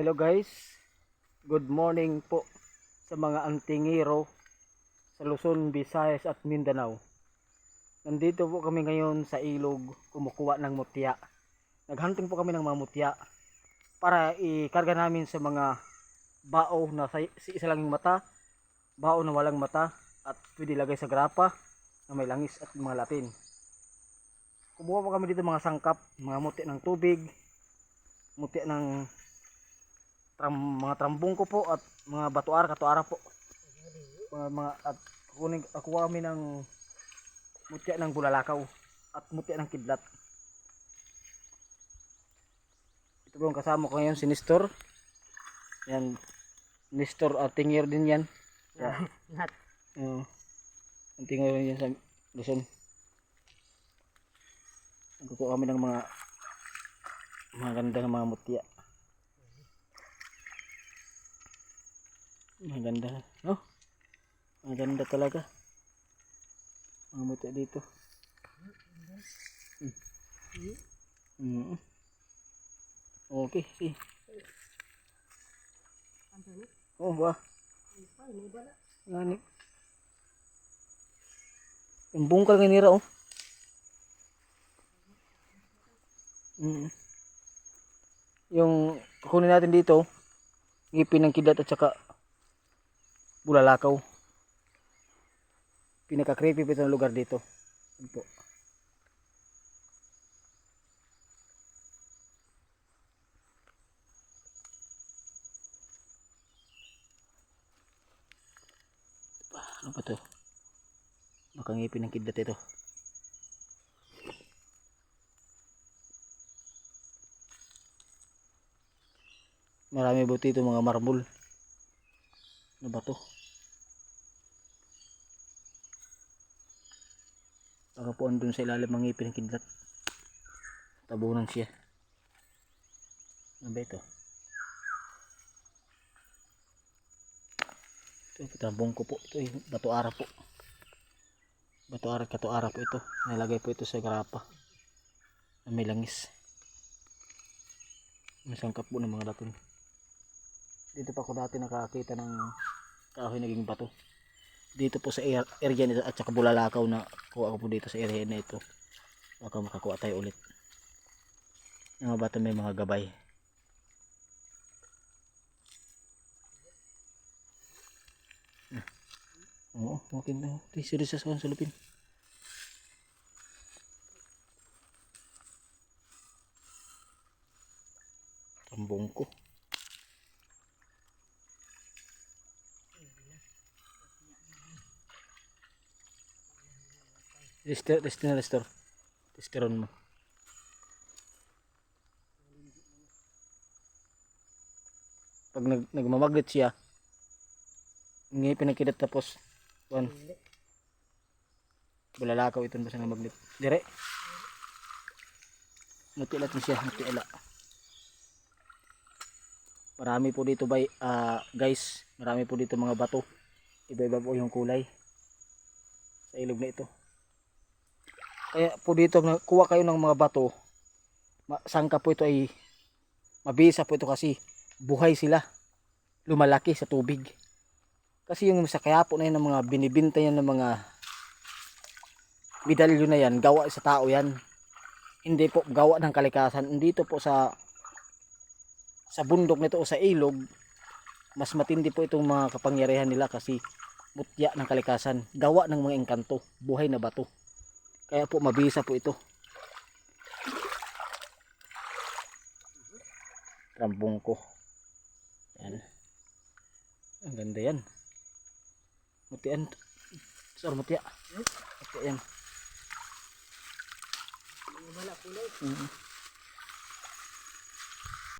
Hello guys, good morning po sa mga antingero sa Luzon, Visayas at Mindanao. Nandito po kami ngayon sa ilog kumukuha ng mutya. Naghunting po kami ng mga mutya para ikarga namin sa mga bao na isa lang yung mata, bao na walang mata at pwede lagay sa grapa na may langis at mga latin. Kumuha po kami dito mga sangkap, mga mutya ng tubig, mutya ng mga trambong ko po at mga katuara po. At kuha kami ng mutya ng bulalakaw at mutya ng kidlat. Ito po yung kasama ko ngayon, si Nestor. Yan, Nestor tingir din yan. Ang tingir din yan sa Luzon. Kukuha kami ng mga ganda ng mga mutya. Maganda, no? Maganda talaga. Mga mutya dito. Okay, see. Oh, wah. Ngani. Yung bungkal nga nira, oh. Yung kukunin natin dito, ngipin ng kidlat at saka bulalakaw. Pinaka-creepy pa itong lugar dito. Yan po. Ano ba ito? Makangipin ng kidlat ito. Marami buti ito mga marble. Ano ba ito? Baka po andun sa ilalim ng ngipin ng kidlat. Tabunan siya. Ano ba ito? Ito yung trambong ko po. Ito yung batuara po. Katuara po ito. Nalagay po ito sa grapa na may langis. May sangkap po ng mga latin. Dito pa ako dati nakakita ng kahoy naging bato. Dito po sa area nito at saka bulalakaw na kuha ko po dito sa area na ito. Baka makakuha tayo ulit. Yung mga bata may mga gabay. Oo, okay na. Serious sa lupin. Tambong ko. Testeron mo. Pag nagmamagnet siya, ngipin ng kidlat tapos bulalakaw ito ba sa magnet. Dire. Mutila din siya, mutila. Marami po dito guys, marami po dito mga bato. Iba-iba po yung kulay sa ilog na ito. Kaya po dito kuha kayo ng mga bato. Sangka po ito ay mabisa po ito kasi buhay sila. Lumalaki sa tubig. Kasi yung sa kaya po na yan ng mga binibinta yan ng mga medalyo na yan, gawa sa tao yan. Hindi po gawa ng kalikasan. Dito po sa bundok nito o sa ilog, mas matindi po itong mga kapangyarihan nila kasi mutya ng kalikasan. Gawa ng mga engkanto, buhay na bato. Kaya po mabisa po ito. Trambong ko. Yan. Ang ganda yan. Mutyan. Sorry, mutya. Mutya yan. Wala kulay.